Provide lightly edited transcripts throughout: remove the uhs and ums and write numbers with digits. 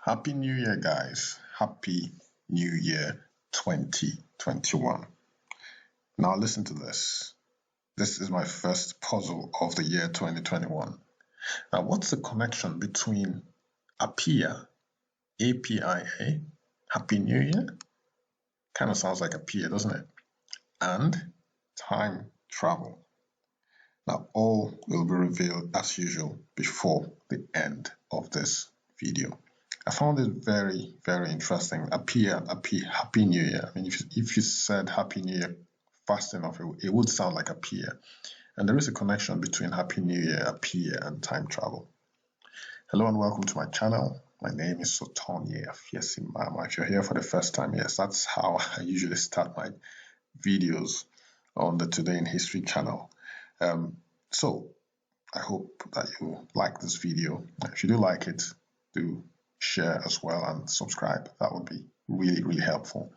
Happy New Year, guys. Happy New Year 2021. Now listen to this. This is my first puzzle of the year 2021. Now, what's the connection between Apia, APIA, Happy New Year? Kind of sounds like Apia, doesn't it? And time travel. Now, all will be revealed as usual before the end of this video. I found it very, very interesting. Apia, Happy New Year. I mean, if you said Happy New Year fast enough, it would sound like Apia. And there is a connection between Happy New Year, Apia, and time travel. Hello and welcome to my channel. My name is Sotonye Afiesimama. If you're here for the first time, yes, that's how I usually start my videos on the Today in History channel. So I hope that you like this video. If you do like it, do share as well and subscribe. That would be really, really helpful.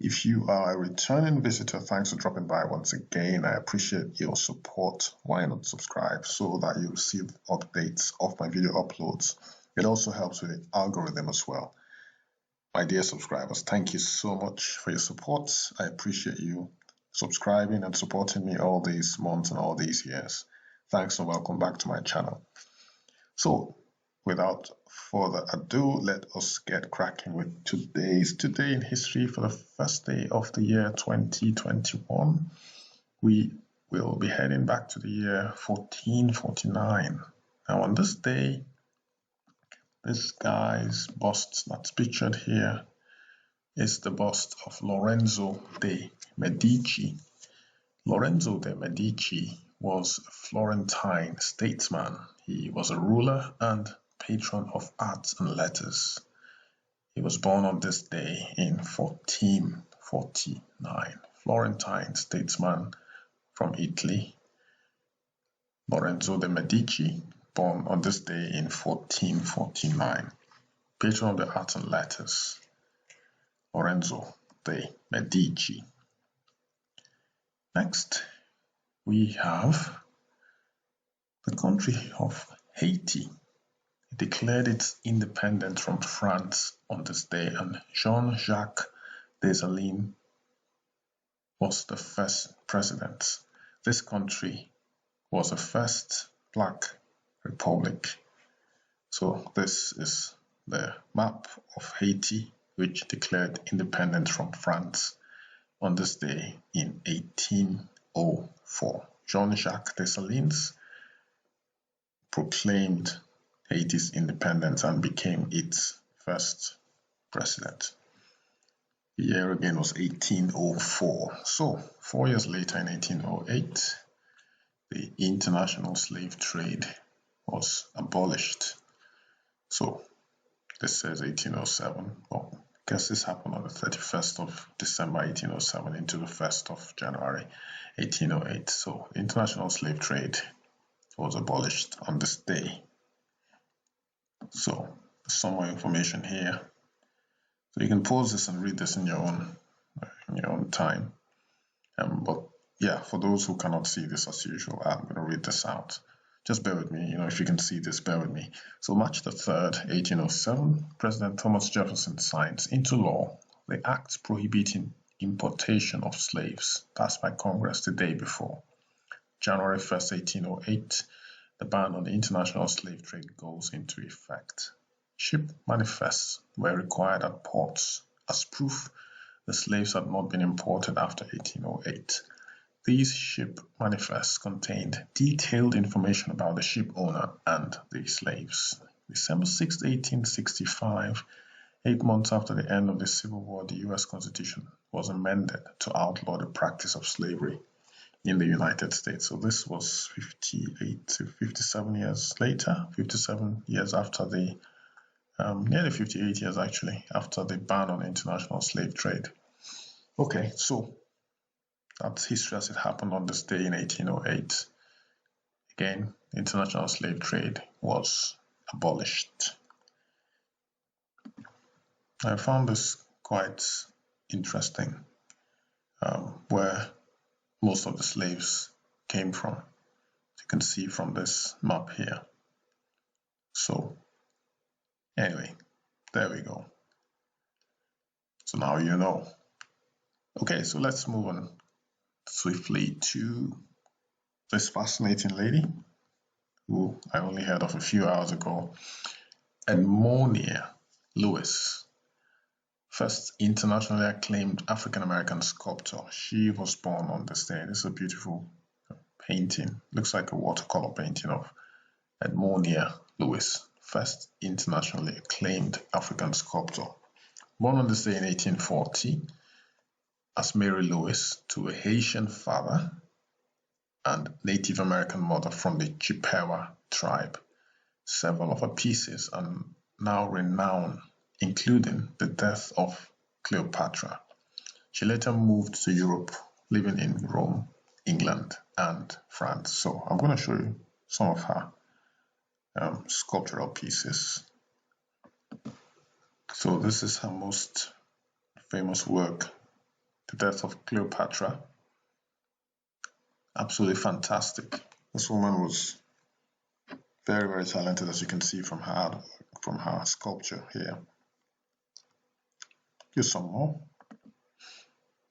If you are a returning visitor, thanks for dropping by once again. I appreciate your support. Why not subscribe so that you receive updates of my video uploads? It also helps with the algorithm as well. My dear subscribers, thank you so much for your support. I appreciate you subscribing and supporting me all these months and all these years. Thanks and welcome back to my channel. So, without further ado, let us get cracking with today's Today in History for the first day of the year 2021. We will be heading back to the year 1449. Now, on this day, this guy's bust that's pictured here is the bust of Lorenzo de Medici. Lorenzo de Medici was a Florentine statesman. He was a ruler and patron of arts and letters. He was born on this day in 1449. Florentine statesman from Italy. Lorenzo de Medici, born on this day in 1449. Patron of the arts and letters. Lorenzo de Medici. Next, we have the country of Haiti. It declared its independence from France on this day, and Jacques Dessalines was the first president. This country was the first black republic. So this is the map of Haiti, which declared independence from France on this day in 1804. Jacques Dessalines proclaimed Haiti's independence and became its first president. The year again was 1804. So 4 years later, in 1808, the international slave trade was abolished. So this says 1807. Well, I guess this happened on the 31st of December 1807 into the 1st of January 1808. So international slave trade was abolished on this day. So some more information here. So you can pause this and read this in your own time. But yeah, for those who cannot see this as usual, I'm going to read this out. Just bear with me. If you can see this, bear with me. So March the 3rd, 1807, President Thomas Jefferson signs into law the act prohibiting importation of slaves passed by Congress the day before. January 1st, 1808, the ban on the international slave trade goes into effect. Ship manifests were required at ports as proof the slaves had not been imported after 1808. These ship manifests contained detailed information about the ship owner and the slaves. December 6, 1865, 8 months after the end of the Civil War, the U.S. Constitution was amended to outlaw the practice of slavery in the United States. So this was 58 to 57 years later, 57 years after the, nearly 58 years actually, after the ban on international slave trade. Okay, so that's history as it happened on this day in 1808. Again, international slave trade was abolished. I found this quite interesting, where most of the slaves came from. You can see from this map here. So anyway, There we go. So now you know. Okay, so let's move on swiftly to this fascinating lady who I only heard of a few hours ago, Edmonia Lewis, first internationally acclaimed African-American sculptor. She was born on this day. This is a beautiful painting. Looks like a watercolor painting of Edmonia Lewis, first internationally acclaimed African sculptor. Born on this day in 1840 as Mary Lewis to a Haitian father and Native American mother from the Chippewa tribe. Several of her pieces are now renowned, including The Death of Cleopatra. She later moved to Europe, living in Rome, England, and France. So I'm going to show you some of her sculptural pieces. So this is her most famous work, The Death of Cleopatra. Absolutely fantastic. This woman was very, very talented, as you can see from her sculpture here. Here's some more.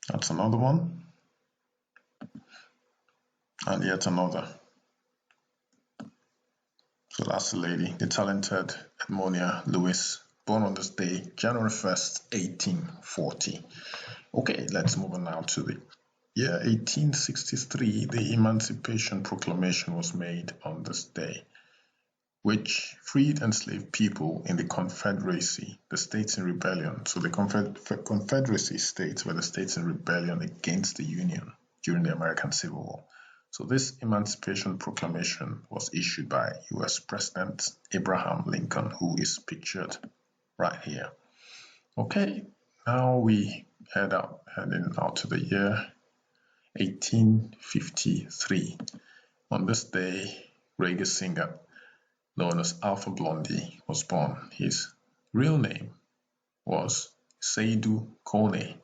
That's another one. And yet another. So that's the lady, the talented Edmonia Lewis, born on this day, January 1st, 1840. Okay, let's move on now to the year 1863. The Emancipation Proclamation was made on this day, which freed enslaved people in the Confederacy, the states in rebellion. So the Confederacy states were the states in rebellion against the Union during the American Civil War. So this Emancipation Proclamation was issued by US President Abraham Lincoln, who is pictured right here. Okay, now we heading out to the year 1853. On this day, reggae singer known as Alpha Blondy was born. His real name was Seydou Kone.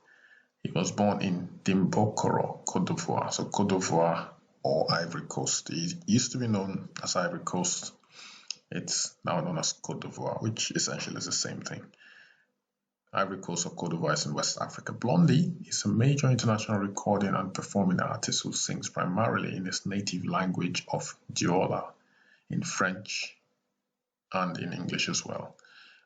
He was born in Dimbokoro, Côte d'Ivoire. So Côte d'Ivoire or Ivory Coast. It used to be known as Ivory Coast. It's now known as Côte d'Ivoire, which essentially is the same thing. Ivory Coast or Côte d'Ivoire is in West Africa. Blondy is a major international recording and performing artist who sings primarily in his native language of Diola, in French, and in English as well.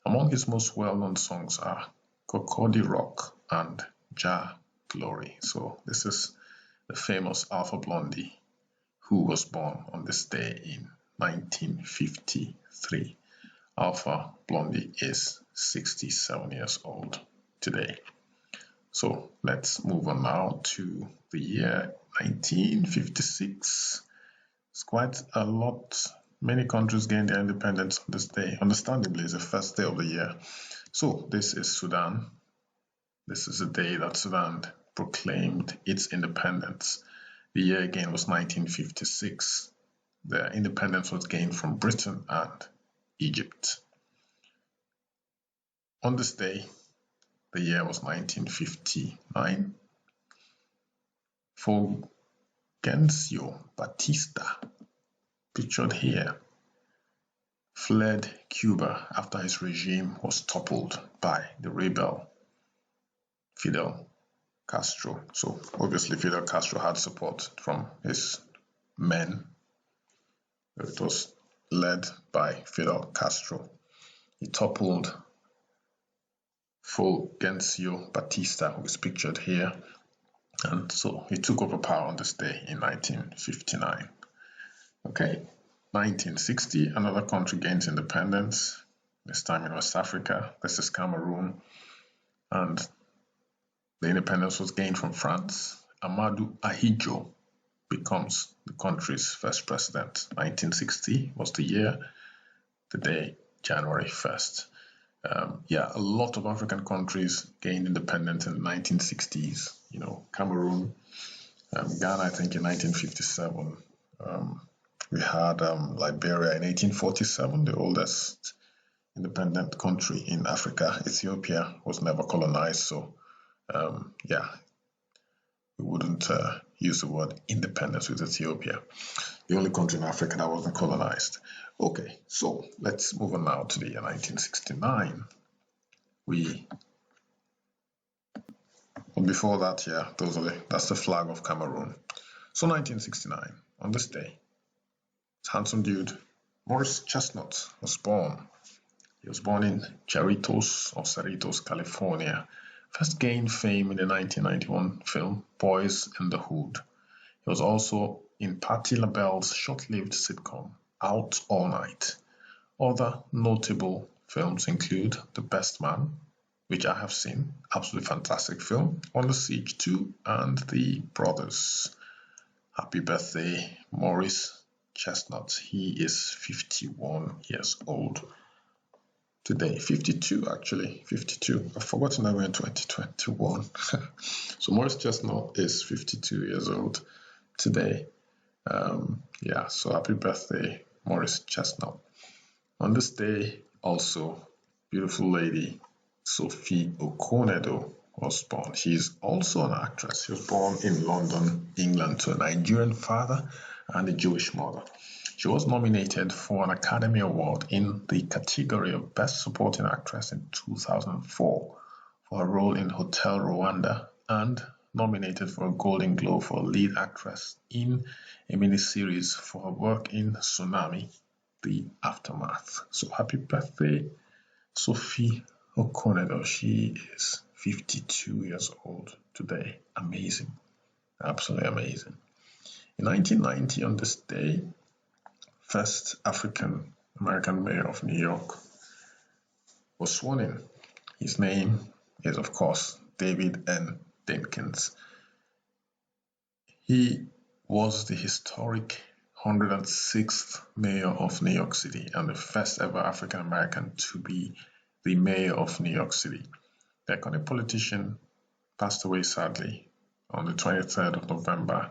Among his most well-known songs are Cocody Rock and Ja Glory. So this is the famous Alpha Blondy, who was born on this day in 1953. Alpha Blondy is 67 years old today. So let's move on now to the year 1956. It's quite a lot. Many countries gained their independence on this day. Understandably, it's the first day of the year. So this is Sudan. This is the day that Sudan proclaimed its independence. The year again was 1956. The independence was gained from Britain and Egypt. On this day, the year was 1959. Fulgencio Batista, pictured here, fled Cuba after his regime was toppled by the rebel Fidel Castro. So obviously Fidel Castro had support from his men. It was led by Fidel Castro. He toppled Fulgencio Batista, who is pictured here, and so he took over power on this day in 1959. Okay, 1960, another country gains independence, this time in West Africa. This is Cameroon, and the independence was gained from France. Amadou Ahidjo becomes the country's first president. 1960 was the year, the day, January 1st. A lot of African countries gained independence in the 1960s. You know, Cameroon, Ghana, I think in 1957. We had Liberia in 1847, the oldest independent country in Africa. Ethiopia was never colonized, so we wouldn't use the word independence with Ethiopia. The only country in Africa that wasn't colonized. Okay, so let's move on now to the year 1969. But before that, yeah, that's the flag of Cameroon. So 1969, on this day, this handsome dude, Maurice Chestnut, was born. He was born in Cerritos, California. First gained fame in the 1991 film Boys in the Hood. He was also in Patti LaBelle's short-lived sitcom Out All Night. Other notable films include The Best Man, which I have seen, absolutely fantastic film, On the Siege 2, and The Brothers. Happy birthday, Maurice Chestnut. He is 51 years old today. 52 actually, 52. I've forgotten that we're in 2021. So Maurice Chestnut is 52 years old today. Yeah, so happy birthday, Maurice Chestnut. On this day, also, beautiful lady Sophie Okonedo was born. She is also an actress. She was born in London, England, to a Nigerian father and a Jewish mother. She was nominated for an Academy Award in the category of Best Supporting Actress in 2004 for her role in Hotel Rwanda, and nominated for a Golden Globe for lead actress in a miniseries for her work in Tsunami: The Aftermath. So happy birthday, Sophie Okonedo. She is 52 years old today. Amazing. Absolutely amazing. In 1990, on this day, first African American mayor of New York was sworn in. His name is, of course, David N. Dinkins. He was the historic 106th mayor of New York City and the first ever African American to be the mayor of New York City. The iconic politician passed away sadly on the 23rd of November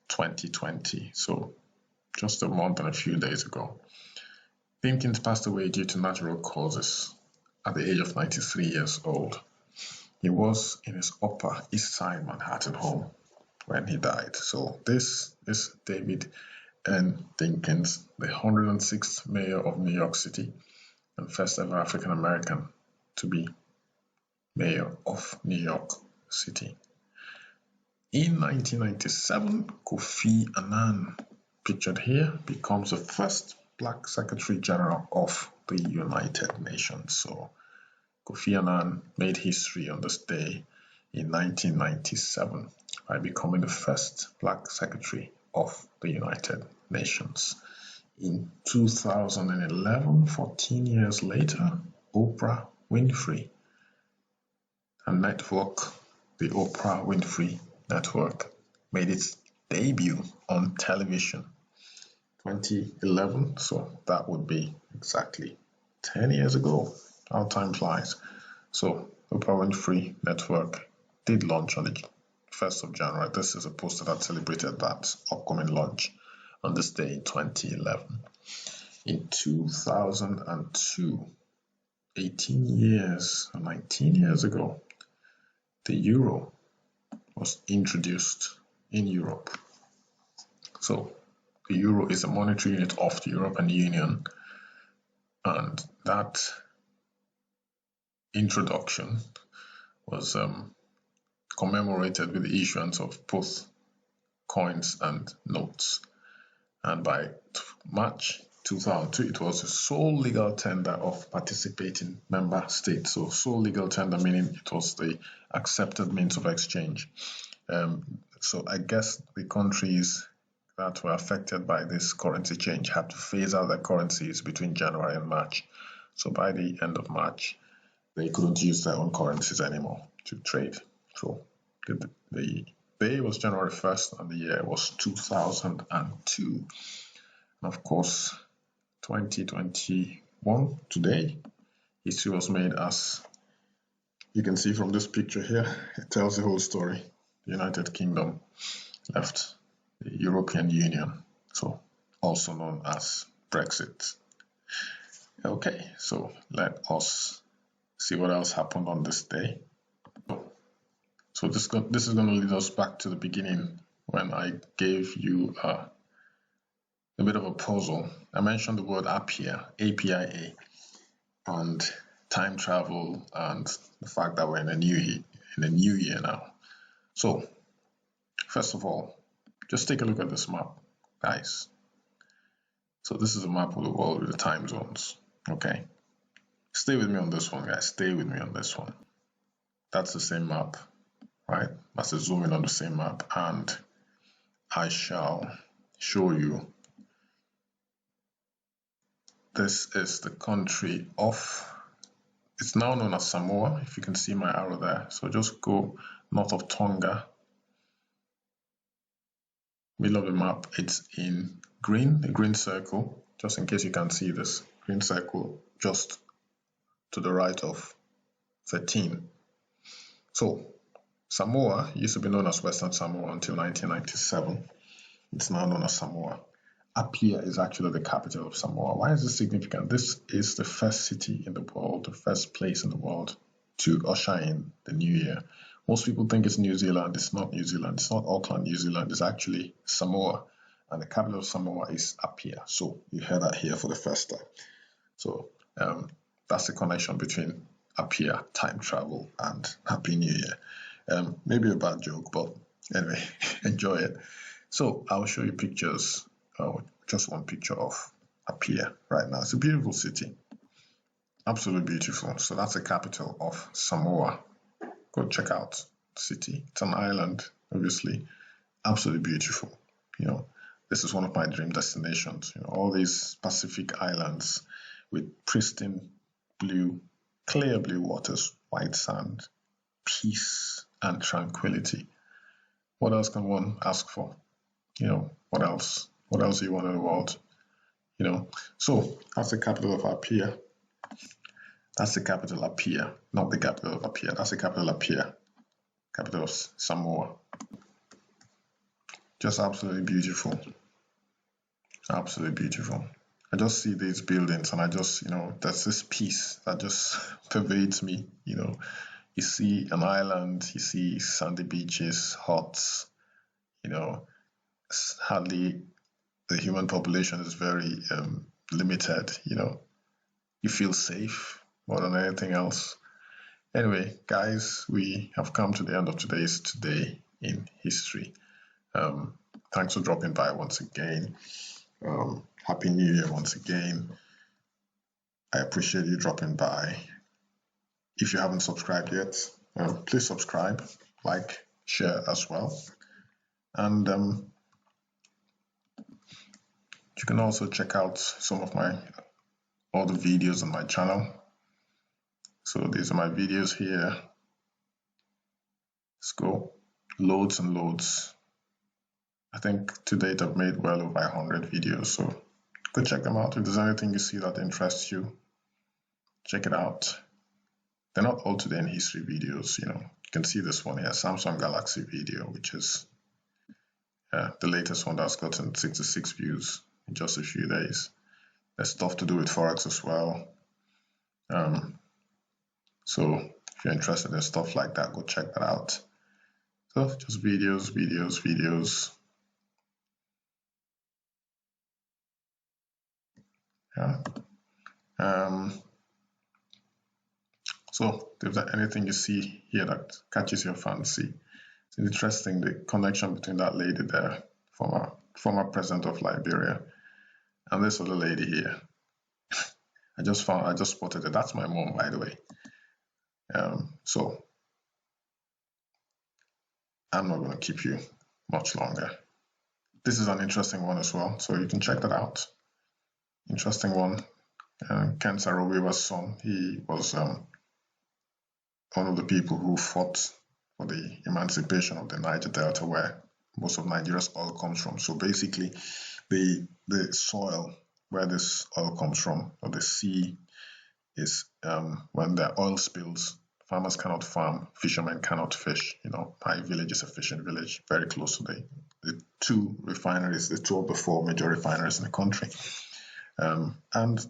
2020, so just a month and a few days ago. Dinkins passed away due to natural causes at the age of 93 years old. He was in his Upper East Side Manhattan home when he died. So this is David N. Dinkins, the 106th mayor of New York City and first ever African American to be mayor of New York City. In 1997, Kofi Annan, pictured here, becomes the first Black Secretary General of the United Nations. So Kofi Annan made history on this day in 1997 by becoming the first Black Secretary of the United Nations. In 2011, 14 years later, Oprah Winfrey, her network, the Oprah Winfrey Network, made its debut on television. 2011, so that would be exactly 10 years ago. How time flies. So Oprah Winfrey Network did launch on the 1st of January. This is a poster that celebrated that upcoming launch on this day in 2011. In 2002, 19 years ago, the euro was introduced in Europe. So the euro is a monetary unit of the European Union, and that introduction was commemorated with the issuance of both coins and notes. And by March 2002, it was the sole legal tender of participating member states. So sole legal tender meaning it was the accepted means of exchange. So I guess the countries that were affected by this currency change had to phase out their currencies between January and March. So by the end of March, they couldn't use their own currencies anymore to trade. So the day was January 1st and the year was 2002. And of course, 2021, today, history was made, as you can see from this picture here. It tells the whole story. The United Kingdom left the European Union, so also known as Brexit. Okay, so let us see what else happened on this day. So this is going to lead us back to the beginning when I gave you a bit of a puzzle. I mentioned the word Apia, APIA, and time travel and the fact that we're in a new year now. So, first of all, just take a look at this map, guys. So this is a map of the world with the time zones, okay? Stay with me on this one, guys. Stay with me on this one. That's the same map, right? That's a zoom in on the same map, and I shall show you. This is the country of, it's now known as Samoa, if you can see my arrow there. So just go north of Tonga. Middle of the map, it's in green, a green circle, just in case you can see this. Green circle just to the right of 13. So Samoa used to be known as Western Samoa until 1997. It's now known as Samoa. Apia is actually the capital of Samoa. Why is this significant? This is the first city in the world, the first place in the world to usher in the new year. Most people think it's New Zealand. It's not New Zealand. It's not Auckland, New Zealand. It's actually Samoa. And the capital of Samoa is Apia. So you heard that here for the first time. So that's the connection between Apia, time travel, and Happy New Year. Maybe a bad joke, but anyway, enjoy it. So I'll show you pictures, just one picture of Apia right now. It's a beautiful city, absolutely beautiful. So that's the capital of Samoa. Go check out the city. It's an island, obviously, absolutely beautiful. You know, this is one of my dream destinations. You know, all these Pacific islands with pristine blue, clear blue waters, white sand, peace and tranquility. What else can one ask for? You know, what else? What else do you want in the world? You know, so that's the capital of Apia. That's the capital Apia, not the capital of Apia. That's the capital Apia, capital of Samoa. Just absolutely beautiful. Absolutely beautiful. I just see these buildings and I just, you know, there's this peace that just pervades me. You know, you see an island, you see sandy beaches, huts, you know, hardly the human population is very limited, you know, you feel safe more than anything else. Anyway, guys, we have come to the end of today's Today in History. Thanks for dropping by once again. Happy New Year once again. I appreciate you dropping by. If you haven't subscribed yet, please subscribe, like, share as well. And you can also check out some of my other videos on my channel. So these are my videos here. Let's go. Loads and loads. I think to date I've made well over 100 videos, so go check them out. If there's anything you see that interests you, check it out. They're not all Today in History videos, you know. You can see this one here, Samsung Galaxy video, which is the latest one that's gotten 66 views in just a few days. There's stuff to do with Forex as well. So if you're interested in stuff like that, go check that out. So just videos, videos, videos. Yeah. So if there's anything you see here that catches your fancy, it's interesting, the connection between that lady there, former president of Liberia, and this other lady here. I just spotted it. That's my mom, by the way. So I'm not going to keep you much longer. This is an interesting one as well, so you can check that out. Interesting one. Ken Saro-Wiwa's son, he was one of the people who fought for the emancipation of the Niger Delta, where most of Nigeria's oil comes from. So basically, the soil where this oil comes from, or the sea, is when there are oil spills, farmers cannot farm, fishermen cannot fish. You know, my village is a fishing village, very close to the two refineries, the two of the four major refineries in the country. And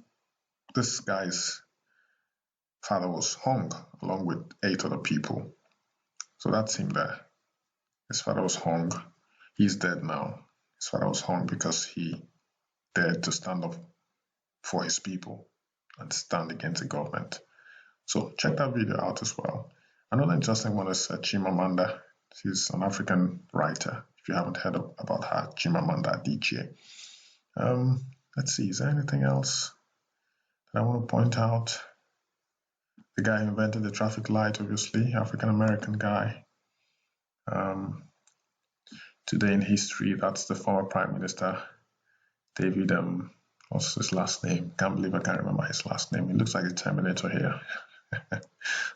this guy's father was hung along with 8 other people. So that's him there. His father was hung. He's dead now. His father was hung because he dared to stand up for his people and stand against the government. So check that video out as well. Another interesting one is Chimamanda. She's an African writer. If you haven't heard about her, Chimamanda Adichie. Let's see, is there anything else that I want to point out? The guy who invented the traffic light, obviously, African-American guy. Today in history, that's the former Prime Minister, David, what's his last name? Can't believe I can't remember his last name. He looks like a Terminator here.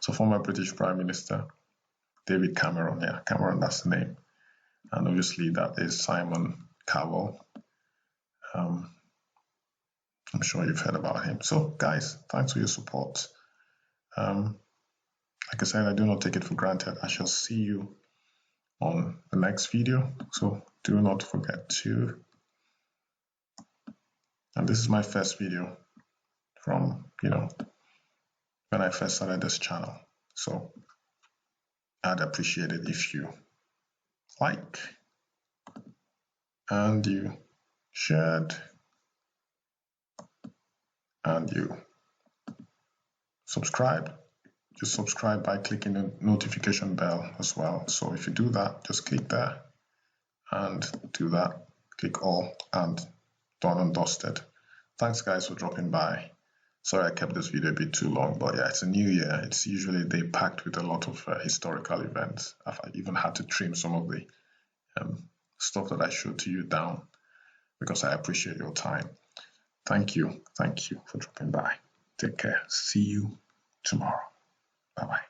So former British Prime Minister, David Cameron. Yeah, Cameron, that's the name. And obviously that is Simon Cowell. I'm sure you've heard about him. So guys, thanks for your support. Like I said, I do not take it for granted. I shall see you on the next video. So do not forget to, and this is my first video from, when I first started this channel. So I'd appreciate it if you like and you shared and you subscribe. Just subscribe by clicking the notification bell as well. So if you do that, just click there and do that. Click all and done and dusted. Thanks guys for dropping by. Sorry I kept this video a bit too long, but yeah, it's a new year. It's usually a day packed with a lot of historical events. I've even had to trim some of the stuff that I showed to you down because I appreciate your time. Thank you for dropping by. Take care. See you tomorrow. Bye-bye.